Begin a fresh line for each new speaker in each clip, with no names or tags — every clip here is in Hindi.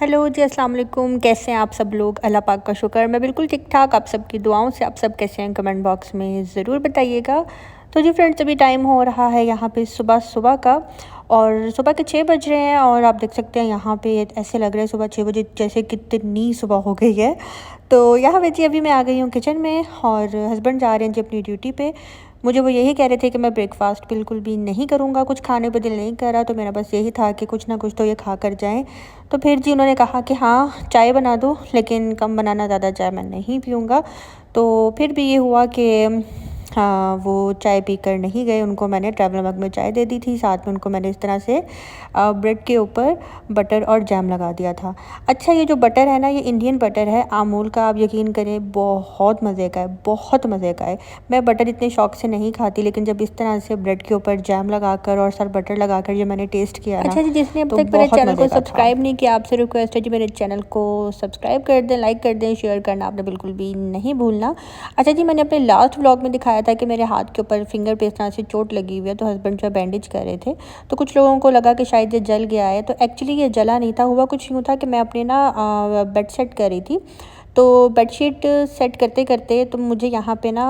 हेलो जी, अस्सलाम वालेकुम। कैसे हैं आप सब लोग? अल्लाह पाक का शुक्र, मैं बिल्कुल ठीक-ठाक। आप सबकी दुआओं से आप सब कैसे हैं? कमेंट बॉक्स में ज़रूर बताइएगा। तो जी फ्रेंड्स, अभी टाइम हो रहा है यहाँ पे सुबह-सुबह का और सुबह के 6 बज रहे हैं और आप देख सकते हैं यहाँ पे ऐसे लग रहा है सुबह 6 बजे जैसे कितनी सुबह हो गई है। तो यहाँ पे जी अभी मैं आ गई हूँ किचन में और हस्बैंड जा रहे हैं जी अपनी ड्यूटी पे। मुझे वो यही कह रहे थे कि मैं ब्रेकफ़ास्ट बिल्कुल भी नहीं करूँगा, कुछ खाने पे दिल नहीं कर रहा, तो मेरा बस यही था कि कुछ ना कुछ तो ये खा कर जाएँ। तो फिर जी उन्होंने कहा कि हाँ, चाय बना दो, लेकिन कम बनाना, ज़्यादा चाय मैं नहीं पीऊँगा। तो फिर भी ये हुआ कि हाँ, वो चाय पीकर नहीं गए, उनको मैंने ट्रैवलर मग में चाय दे दी थी, साथ में उनको मैंने इस तरह से ब्रेड के ऊपर बटर और जैम लगा दिया था। अच्छा, ये जो बटर है ना, ये इंडियन बटर है, अमूल का। आप यकीन करें, बहुत मज़े का है, बहुत मज़े का है। मैं बटर इतने शौक से नहीं खाती, लेकिन जब इस तरह से ब्रेड के ऊपर जैम लगाकर और सर बटर लगाकर ये मैंने टेस्ट किया ना,
अच्छा जी, जिसने अब
तो
तक मेरे
बहुत
चैनल को
मज़े का था।
सब्सक्राइब नहीं किया, आपसे रिक्वेस्ट है जी मेरे चैनल को सब्सक्राइब कर दें, लाइक कर दें, शेयर करना आपने बिल्कुल भी नहीं भूलना। अच्छा जी, मैंने अपने लास्ट व्लॉग में दिखाया था कि मेरे हाथ के ऊपर फिंगर पे इस तरह से चोट लगी हुई है, तो हस्बैंड जो बैंडेज कर रहे थे। तो कुछ लोगों को लगा कि शायद ये जल गया है, तो एक्चुअली ये जला नहीं था। हुआ कुछ यूँ था कि मैं अपने ना बेड सेट कर रही थी, तो बेडशीट सेट करते करते तो मुझे यहाँ पे ना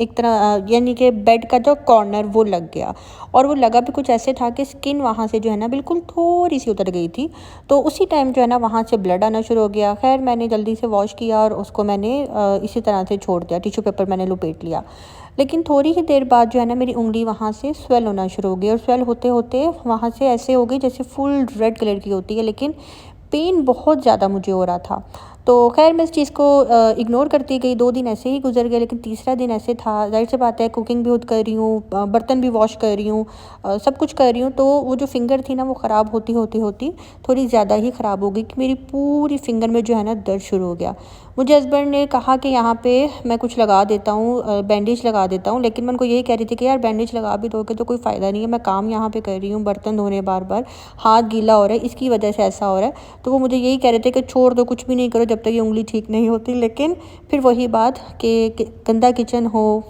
एक तरह यानी कि बेड का जो कॉर्नर वो लग गया, और वो लगा भी कुछ ऐसे था कि स्किन वहाँ से जो है ना बिल्कुल थोड़ी सी उतर गई थी। तो उसी टाइम जो है ना वहाँ से ब्लड आना शुरू हो गया। खैर, मैंने जल्दी से वॉश किया और उसको मैंने इसी तरह से छोड़ दिया, टिश्यू पेपर मैंने लपेट लिया। लेकिन थोड़ी ही देर बाद जो है ना मेरी उंगली वहाँ से स्वेल होना शुरू हो गई, और स्वेल होते होते वहाँ से ऐसे हो गई जैसे फुल रेड कलर की होती है, लेकिन पेन बहुत ज़्यादा मुझे हो रहा था। तो ख़ैर मैं इस चीज़ को इग्नोर करती गई, 2 दिन ऐसे ही गुज़र गए, लेकिन तीसरा दिन ऐसे था, ज़ाहिर-सी बात है, कुकिंग भी खुद कर रही हूँ, बर्तन भी वॉश कर रही हूँ, सब कुछ कर रही हूँ, तो वो जो फ़िंगर थी ना वो ख़राब होती थोड़ी ज़्यादा ही ख़राब हो गई कि मेरी पूरी फ़िंगर में जो है ना दर्द शुरू हो गया। मुझे हस्बैंड ने कहा कि यहाँ पे मैं कुछ लगा देता हूँ, बैंडेज लगा देता हूँ, लेकिन मैं उनको यही कह रही थी कि यार बैंडेज लगा भी दोगे तो कोई फ़ायदा नहीं है, मैं काम यहाँ पे कर रही हूँ, बर्तन धो रहे हैं बार-बार, हाथ गीला हो रहा है, इसकी वजह से ऐसा हो रहा है। तो वो मुझे यही कह रहे थे कि छोड़ दो, कुछ भी नहीं करो जब तक ये उंगली ठीक नहीं होती। लेकिन फिर वही बात कि गंदा किचन हो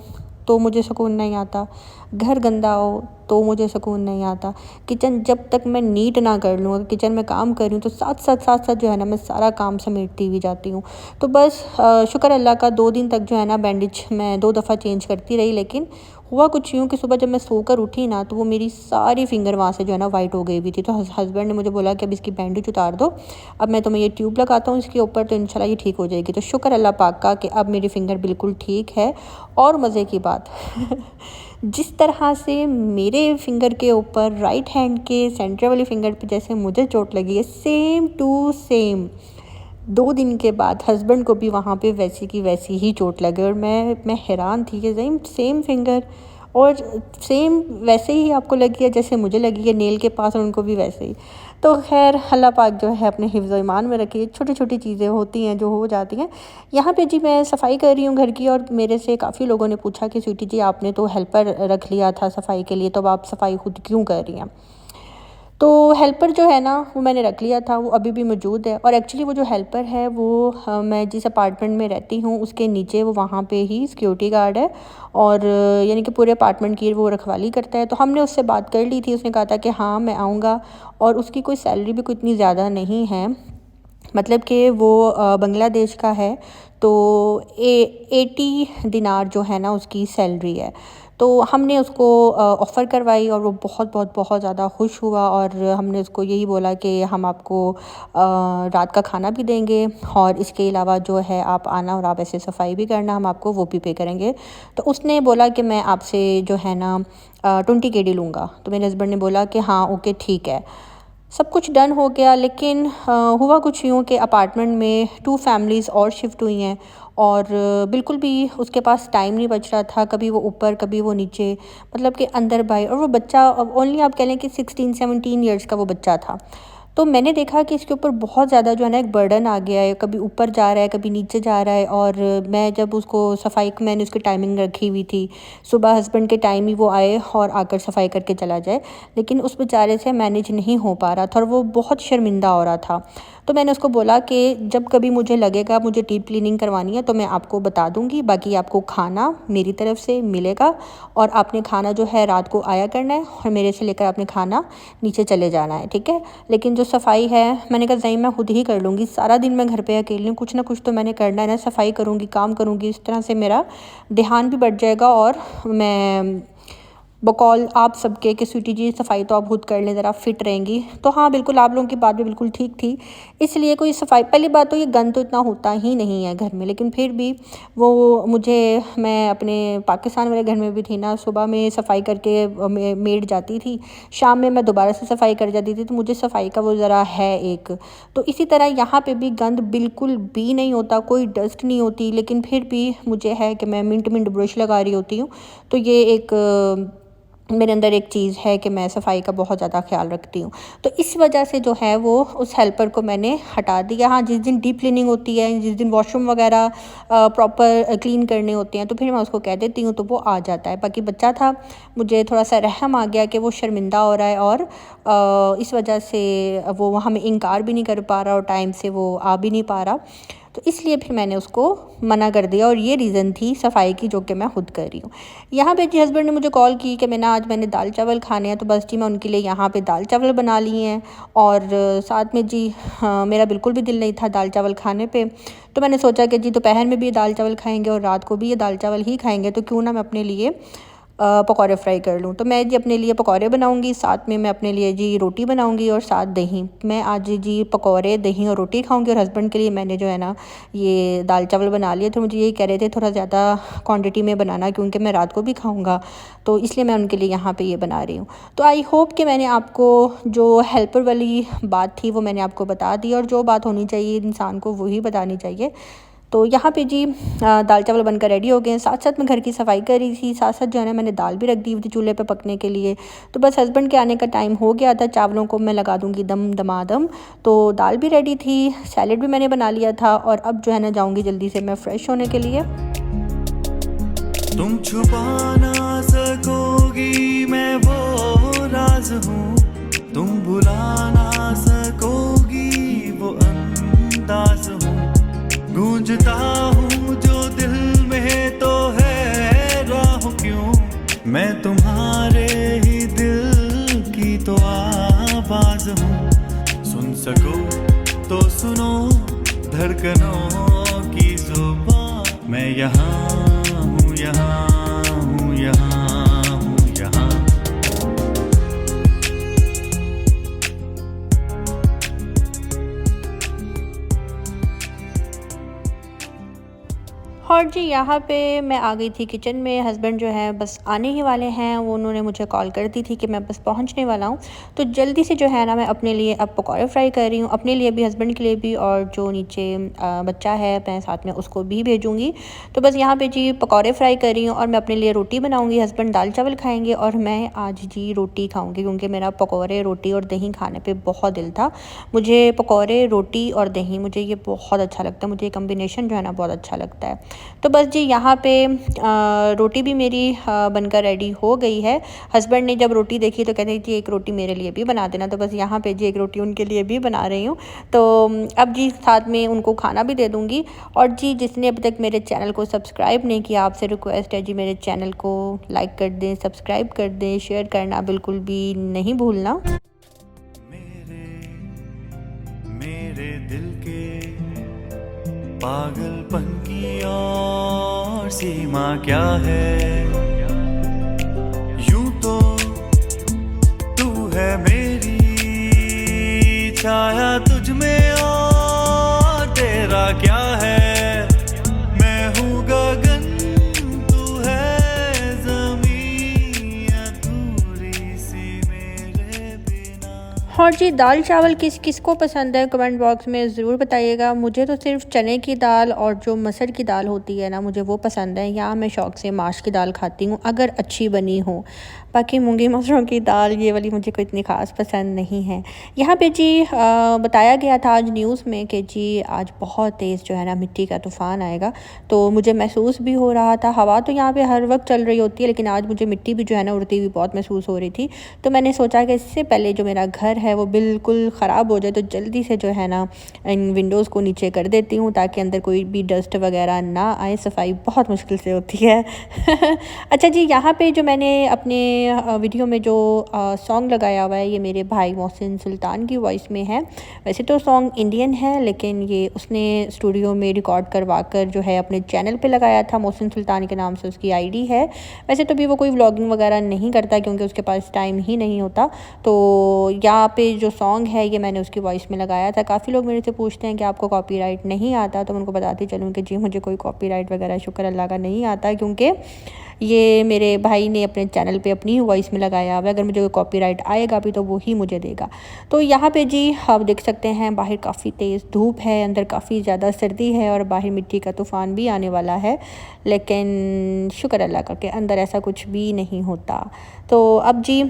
तो मुझे सुकून नहीं आता, घर गंदा हो तो मुझे सुकून नहीं आता। किचन जब तक मैं नीट ना कर लूँ, अगर किचन में काम कर रही हूँ तो साथ साथ जो है ना मैं सारा काम समेटती हुई जाती हूँ। तो बस शुक्र अल्लाह का, 2 दिन तक जो है ना बैंडेज मैं 2 दफ़ा चेंज करती रही, लेकिन हुआ कुछ यूँ कि सुबह जब मैं सोकर उठी ना तो वो मेरी सारी फिंगर वहाँ से जो है ना वाइट हो गई हुई थी। तो हस्बैंड ने मुझे बोला कि अब इसकी बैंडेज उतार दो, अब मैं तुम्हें ये ट्यूब लगाता हूँ इसके ऊपर, तो इंशाल्लाह ये ठीक हो जाएगी। तो शुक्र अल्लाह पाक का कि अब मेरी फिंगर बिल्कुल ठीक है। और मज़े की बात जिस तरह से मेरे फिंगर के ऊपर राइट हैंड के सेंटर वाली फिंगर पे जैसे मुझे चोट लगी है, सेम टू सेम 2 दिन के बाद हस्बैंड को भी वहाँ पे वैसी की वैसी ही चोट लगी, और मैं हैरान थी कि सेम सेम फिंगर और सेम वैसे ही आपको लगी है जैसे मुझे लगी है नेल के पास, और उनको भी वैसे ही। तो खैर अल्लाह पाक जो है अपने हिफ्ज़ ईमान में रखिए, छोटी-छोटी चीज़ें होती हैं जो हो जाती हैं। यहाँ पे जी मैं सफाई कर रही हूँ घर की, और मेरे से काफ़ी लोगों ने पूछा कि स्वीटी जी, आपने तो हेल्पर रख लिया था सफाई के लिए, तो अब आप सफाई खुद क्यों कर रही हैं? तो हेल्पर जो है ना वो मैंने रख लिया था, वो अभी भी मौजूद है। और एक्चुअली वो जो हेल्पर है वो मैं जिस अपार्टमेंट में रहती हूँ उसके नीचे वो वहाँ पे ही सिक्योरिटी गार्ड है, और यानी कि पूरे अपार्टमेंट की वो रखवाली करता है। तो हमने उससे बात कर ली थी, उसने कहा था कि हाँ मैं आऊँगा, और उसकी कोई सैलरी भी कोई इतनी ज़्यादा नहीं है, मतलब कि वो बांग्लादेश का है। तो 80 दिनार जो है ना उसकी सैलरी है। तो हमने उसको ऑफ़र करवाई, और वो बहुत ज़्यादा खुश हुआ, और हमने उसको यही बोला कि हम आपको रात का खाना भी देंगे, और इसके अलावा जो है आप आना और आप ऐसे सफाई भी करना, हम आपको वो भी पे करेंगे। तो उसने बोला कि मैं आपसे जो है ना 20 केडी लूँगा। तो मेरे हस्बैंड ने बोला कि हाँ ओके ठीक है। सब कुछ डन हो गया, लेकिन हुआ कुछ यूँ कि अपार्टमेंट में 2 फैमिलीज़ और शिफ्ट हुई हैं, और बिल्कुल भी उसके पास टाइम नहीं बच रहा था, कभी वो ऊपर कभी वो नीचे, मतलब कि अंदर बाहर। और वो बच्चा ओनली आप कह लें कि 16-17 ईयर्स का वो बच्चा था। तो मैंने देखा कि इसके ऊपर बहुत ज़्यादा जो है ना एक बर्डन आ गया है, कभी ऊपर जा रहा है कभी नीचे जा रहा है। और मैं जब उसको सफाई की मैंने उसकी टाइमिंग रखी हुई थी, सुबह हस्बैंड के टाइम ही वो आए और आकर सफाई करके चला जाए, लेकिन उस बेचारे से मैनेज नहीं हो पा रहा था, और वो बहुत शर्मिंदा हो रहा था। तो मैंने उसको बोला कि जब कभी मुझे लगेगा मुझे डीप क्लीनिंग करवानी है तो मैं आपको बता दूंगी, बाकी आपको खाना मेरी तरफ से मिलेगा, और आपने खाना जो है रात को आया करना है, और मेरे से लेकर आपने खाना नीचे चले जाना है, ठीक है। लेकिन जो सफाई है मैंने कहा नहीं मैं खुद ही कर लूँगी, सारा दिन मैं घर पे अकेली हूँ, कुछ ना कुछ तो मैंने करना है ना, सफाई करूँगी, काम करूँगी, इस तरह से मेरा ध्यान भी बढ़ जाएगा और मैं बकौल आप सबके कि स्वीटी जी सफाई तो आप खुद कर लें, ज़रा फिट रहेंगी। तो हाँ बिल्कुल आप लोगों की बात भी बिल्कुल ठीक थी। इसलिए कोई सफाई, पहली बात तो ये गंद तो इतना होता ही नहीं है घर में, लेकिन फिर भी वो मुझे, मैं अपने पाकिस्तान वाले घर में भी थी ना, सुबह में सफाई करके मेड जाती थी, शाम में मैं दोबारा से सफाई कर जाती थी, तो मुझे सफाई का वो ज़रा है एक। तो इसी तरह यहाँ पे भी गंद बिल्कुल भी नहीं होता, कोई डस्ट नहीं होती, लेकिन फिर भी मुझे है कि मैं मिनट मिनट ब्रश लगा रही होती हूँ। तो ये एक मेरे अंदर एक चीज़ है कि मैं सफाई का बहुत ज़्यादा ख्याल रखती हूँ। तो इस वजह से जो है वो उस हेल्पर को मैंने हटा दिया। हाँ, जिस दिन डीप क्लीनिंग होती है, जिस दिन वॉशरूम वगैरह प्रॉपर क्लीन करने होते हैं, तो फिर मैं उसको कह देती हूँ तो वो आ जाता है। बाकी बच्चा था, मुझे थोड़ा सा रहम आ गया कि वो शर्मिंदा हो रहा है और इस वजह से वो हमें इनकार भी नहीं कर पा रहा और टाइम से वो आ भी नहीं पा रहा, तो इसलिए फिर मैंने उसको मना कर दिया और ये रीज़न थी सफाई की जो कि मैं खुद कर रही हूँ। यहाँ पे जी हस्बैंड ने मुझे कॉल की कि मैंने दाल चावल खाने हैं, तो बस जी मैं उनके लिए यहाँ पे दाल चावल बना लिए हैं और साथ में जी मेरा बिल्कुल भी दिल नहीं था दाल चावल खाने पे, तो मैंने सोचा कि जी दोपहर में भी दाल चावल खाएंगे और रात को भी ये दाल चावल ही खाएंगे, तो क्यों ना मैं अपने लिए पकौड़े फ्राई कर लूँ। तो मैं जी अपने लिए पकौड़े बनाऊँगी, साथ में मैं अपने लिए जी रोटी बनाऊँगी और साथ दही। मैं आज जी पकौड़े, दही और रोटी खाऊँगी और हस्बैंड के लिए मैंने जो है ना ये दाल चावल बना लिए। तो मुझे यही कह रहे थे थोड़ा ज़्यादा क्वांटिटी में बनाना, क्योंकि मैं रात को भी खाऊँगा, तो इसलिए मैं उनके लिए यहाँ पे ये बना रही हूँ। तो आई होप कि मैंने आपको जो हेल्पर वाली बात थी वो मैंने आपको बता दी, और जो बात होनी चाहिए इंसान को वही बतानी चाहिए। तो यहाँ पे जी दाल चावल बनकर रेडी हो गए हैं। साथ साथ मैं घर की सफाई कर रही थी, साथ साथ जो है ना मैंने दाल भी रख दी हुई थी चूल्हे पे पकने के लिए। तो बस हस्बैंड के आने का टाइम हो गया था, चावलों को मैं लगा दूँगी दम दमादम। तो दाल भी रेडी थी, सैलेड भी मैंने बना लिया था, और अब जो है ना जाऊँगी जल्दी से मैं फ्रेश होने के लिए।
तुम छुपा ना सकोगी मैं वो राज हूँ, तुम भुला ना सकोगी वो अंदाज हूँ, गूंजता हूँ जो दिल में तो है राह क्यों, मैं तुम्हारे ही दिल की तो आवाज हूँ, सुन सको तो सुनो धड़कनों की जुबान, मैं यहाँ हूँ, यहाँ हूँ, यहाँ हूँ, यहाँ।
और जी यहाँ पे मैं आ गई थी किचन में। हस्बैंड जो है बस आने ही वाले हैं, वो उन्होंने मुझे कॉल कर दी थी कि मैं बस पहुँचने वाला हूँ। तो जल्दी से जो है ना मैं अपने लिए अब पकौड़े फ्राई कर रही हूँ, अपने लिए भी, हस्बैंड के लिए भी, और जो नीचे बच्चा है मैं साथ में उसको भी भेजूँगी। तो बस यहाँ पे जी पकौड़े फ्राई कर रही हूँ और मैं अपने लिए रोटी बनाऊँगी। हस्बैंड दाल चावल खाएँगे और मैं आज जी रोटी खाऊँगी, क्योंकि मेरा पकौड़े, रोटी और दही खाने पर बहुत दिल था। मुझे पकौड़े, रोटी और दही, मुझे ये बहुत अच्छा लगता है, मुझे ये कम्बिनेशन जो है ना बहुत अच्छा लगता है। तो बस जी यहाँ पे रोटी भी मेरी बनकर रेडी हो गई है। हस्बैंड ने जब रोटी देखी तो कहते जी एक रोटी मेरे लिए भी बना देना, तो बस यहाँ पे जी एक रोटी उनके लिए भी बना रही हूँ। तो अब जी साथ में उनको खाना भी दे दूँगी। और जी जिसने अभी तक मेरे चैनल को सब्सक्राइब नहीं किया, आपसे रिक्वेस्ट है जी मेरे चैनल को लाइक कर दें, सब्सक्राइब कर दें, शेयर करना बिल्कुल भी नहीं भूलना।
मेरे दिल के पागलपन की और सीमा क्या है, यूं तो तू है मेरी छाया, तुझ में और तेरा क्या है, मैं हूँ गगन तू है ज़मीं, अधूरी सी मेरे बिना।
और जी दाल चावल किस किस को पसंद है कमेंट बॉक्स में ज़रूर बताइएगा। मुझे तो सिर्फ चने की दाल और जो मसर की दाल होती है ना, मुझे वो पसंद है। यहाँ मैं शौक़ से माश की दाल खाती हूँ अगर अच्छी बनी हो, बाकी मूंगी मसरों की दाल ये वाली मुझे कोई इतनी ख़ास पसंद नहीं है। यहाँ पे जी बताया गया था आज न्यूज़ में कि जी आज बहुत तेज़ जो है ना मिट्टी का तूफ़ान आएगा, तो मुझे महसूस भी हो रहा था। हवा तो यहाँ पे हर वक्त चल रही होती है, लेकिन आज मुझे मिट्टी भी जो है ना उड़ती हुई बहुत महसूस हो रही थी। तो मैंने सोचा कि इससे पहले जो मेरा घर है है वो बिल्कुल ख़राब हो जाए तो जल्दी से जो है ना इन विंडोज़ को नीचे कर देती हूँ ताकि अंदर कोई भी डस्ट वगैरह ना आए। सफाई बहुत मुश्किल से होती है। अच्छा जी, यहाँ पे जो मैंने अपने वीडियो में जो सॉन्ग लगाया हुआ है ये मेरे भाई मोहसिन सुल्तान की वॉइस में है। वैसे तो सॉन्ग इंडियन है लेकिन ये उसने स्टूडियो में रिकॉर्ड करवा कर जो है अपने चैनल पे लगाया था। मोहसिन सुल्तान के नाम से उसकी आईडी है। वैसे तो भी वो कोई व्लॉगिंग वगैरह नहीं करता क्योंकि उसके पास टाइम ही नहीं होता। तो यहाँ पे जो सॉन्ग है ये मैंने उसकी वॉइस में लगाया था। काफ़ी लोग मेरे से पूछते हैं कि आपको कॉपीराइट नहीं आता, तो मैं उनको बताती चलूँ कि जी मुझे कोई कॉपीराइट वगैरह शुक्र अल्लाह का नहीं आता, क्योंकि ये मेरे भाई ने अपने चैनल पे अपनी वॉइस में लगाया हुआ है। अगर मुझे कोई कॉपीराइट आएगा भी तो वो ही मुझे देगा। तो यहाँ पे जी आप देख सकते हैं बाहर काफ़ी तेज़ धूप है, अंदर काफ़ी ज़्यादा सर्दी है और बाहर मिट्टी का तूफ़ान भी आने वाला है, लेकिन शुक्र अल्लाह का कि अंदर ऐसा कुछ भी नहीं होता। तो अब जी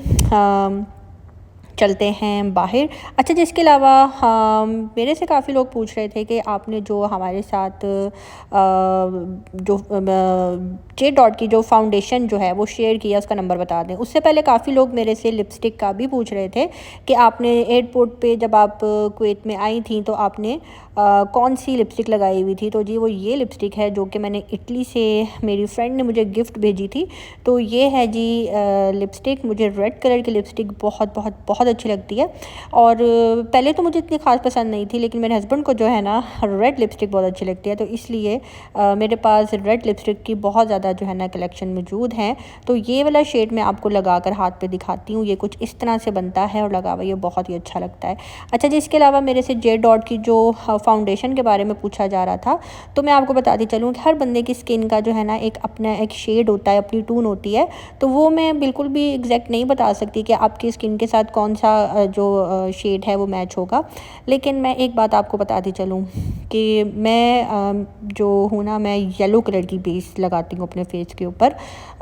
चलते हैं बाहर। अच्छा जी, इसके अलावा मेरे से काफ़ी लोग पूछ रहे थे कि आपने जो हमारे साथ जो जे डॉट की जो फाउंडेशन जो है वो शेयर किया उसका नंबर बता दें। उससे पहले काफ़ी लोग मेरे से लिपस्टिक का भी पूछ रहे थे कि आपने एयरपोर्ट पे जब आप कुवैत में आई थी तो आपने कौन सी लिपस्टिक लगाई हुई थी। तो जी वो ये लिपस्टिक है जो कि मैंने इटली से मेरी फ्रेंड ने मुझे गिफ्ट भेजी थी। तो ये है जी लिपस्टिक। मुझे रेड कलर की लिपस्टिक बहुत बहुत बहुत अच्छी लगती है और पहले तो मुझे इतनी ख़ास पसंद नहीं थी, लेकिन मेरे हस्बैंड को जो है ना रेड लिपस्टिक बहुत अच्छी लगती है, तो इसलिए मेरे पास रेड लिपस्टिक की बहुत ज़्यादा जो है ना कलेक्शन मौजूद है। तो ये वाला शेड मैं आपको लगा कर हाथ पे दिखाती हूँ। ये कुछ इस तरह से बनता है और लगा हुआ ये बहुत ही अच्छा लगता है। अच्छा जी, इसके अलावा मेरे से जे डॉट की जो फाउंडेशन के बारे में पूछा जा रहा था, तो मैं आपको बताती चलूँ कि हर बंदे की स्किन का जो है ना एक अपना एक शेड होता है, अपनी टून होती है। तो वो मैं बिल्कुल भी एग्जैक्ट नहीं बता सकती कि आपकी स्किन के साथ कौन सा जो शेड है वो मैच होगा, लेकिन मैं एक बात आपको बताती चलूँ कि मैं जो हूँ ना, मैं येलो कलर की बेस लगाती हूँ अपने फेस के ऊपर,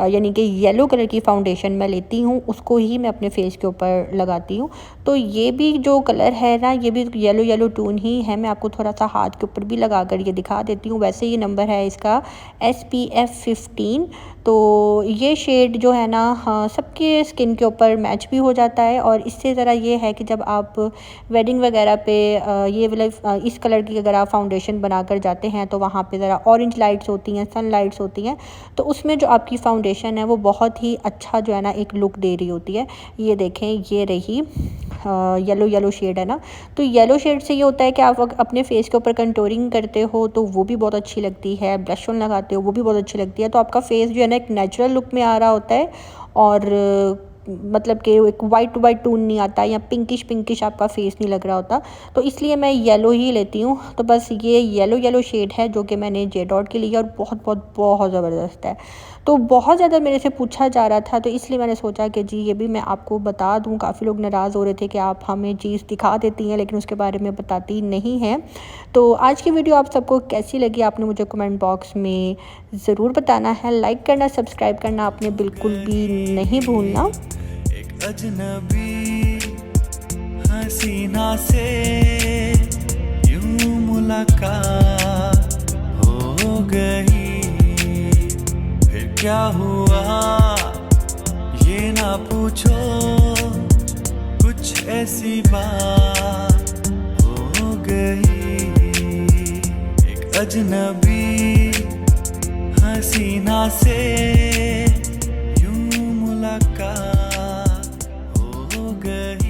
यानी कि येलो कलर की फाउंडेशन मैं लेती हूँ, उसको ही मैं अपने फेस के ऊपर लगाती हूँ। तो ये भी जो कलर है ना, ये भी येलो येलो टून ही है। मैं आपको थोड़ा सा हाथ के ऊपर भी लगा कर ये दिखा देती हूँ। वैसे ये नंबर है इसका SPF 15। तो ये शेड जो है ना, हाँ, सबके स्किन के ऊपर मैच भी हो जाता है। और इससे ज़रा ये है कि जब आप वेडिंग वगैरह पे ये वाला इस कलर की अगर आप फाउंडेशन बना कर जाते हैं तो वहाँ पे ज़रा ऑरेंज लाइट्स होती हैं, सन लाइट्स होती हैं, तो उसमें जो आपकी फाउंडेशन है वो बहुत ही अच्छा जो है ना एक लुक दे रही होती है। ये देखें, ये रही येलो येलो शेड है ना। तो येलो शेड से ये होता है कि आप अपने फेस के ऊपर कंटूरिंग करते हो तो वो भी बहुत अच्छी लगती है, ब्लश ऑन लगाते हो वो भी बहुत अच्छी लगती है। तो आपका फेस जो है ना एक नेचुरल लुक में आ रहा होता है और मतलब कि एक वाइट वाइट टून नहीं आता या पिंकिश आपका फेस नहीं लग रहा होता। तो इसलिए मैं येलो ही लेती हूँ। तो बस ये येलो येलो शेड है जो कि मैंने जे डॉट के लिए, और बहुत बहुत बहुत ज़बरदस्त है। तो बहुत ज़्यादा मेरे से पूछा जा रहा था तो इसलिए मैंने सोचा कि जी ये भी मैं आपको बता दूँ। काफ़ी लोग नाराज़ हो रहे थे कि आप हमें चीज़ दिखा देती हैं लेकिन उसके बारे में बताती नहीं हैं। तो आज की वीडियो आप सबको कैसी लगी आपने मुझे कमेंट बॉक्स में ज़रूर बताना है। लाइक करना, सब्सक्राइब करना आपने बिल्कुल भी नहीं भूलना।
एक अजनबी हसीना से यूं मुलाकात हो गई, फिर क्या हुआ ये ना पूछो, कुछ ऐसी बात हो गई। एक अजनबी हसीना से यूं मुलाकात हो गई।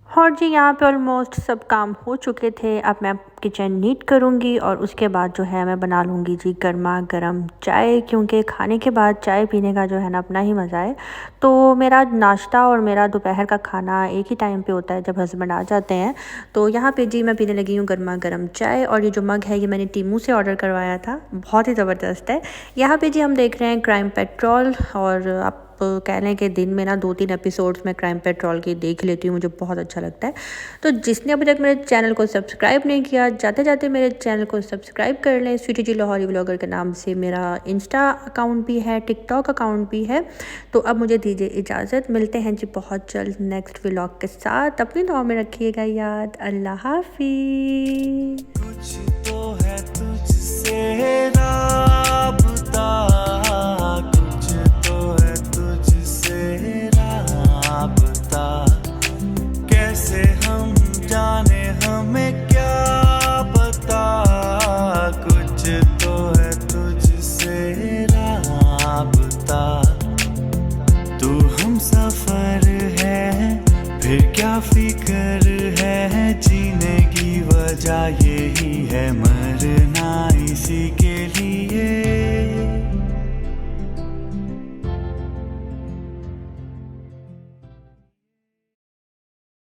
और जी यहाँ पे ऑलमोस्ट सब काम हो चुके थे। अब मैं किचन नीट करूँगी और उसके बाद जो है मैं बना लूँगी जी गर्मा गर्म चाय, क्योंकि खाने के बाद चाय पीने का जो है ना अपना ही मज़ा है। तो मेरा नाश्ता और मेरा दोपहर का खाना एक ही टाइम पे होता है जब हस्बैंड आ जाते हैं। तो यहाँ पे जी मैं पीने लगी हूँ गर्मा गर्म चाय। और ये जो मग है ये मैंने टीमू से ऑर्डर करवाया था, बहुत ही ज़बरदस्त है। यहाँ पे जी हम देख रहे हैं क्राइम पेट्रोल, और आप कह लें कि दिन में ना 2-3 एपिसोड्स मैं क्राइम पेट्रोल के देख लेती हूँ, मुझे बहुत अच्छा लगता है। तो जिसने अभी तक मेरे चैनल को सब्सक्राइब नहीं किया, जाते जाते मेरे चैनल को सब्सक्राइब कर लें। स्वीटी जी लाहौरी व्लॉगर के नाम से मेरा इंस्टा अकाउंट भी है, टिकटॉक अकाउंट भी है। तो अब मुझे दीजिए इजाज़त, मिलते हैं जी बहुत जल्द नेक्स्ट व्लॉग के साथ। अपनी दुआ में रखिएगा याद। अल्लाह हाफिज़।
कुछ तो है तुझसे राबता, कुछ तो है तुझसे फिक्र है जीने की वजह यही है, मरना इसी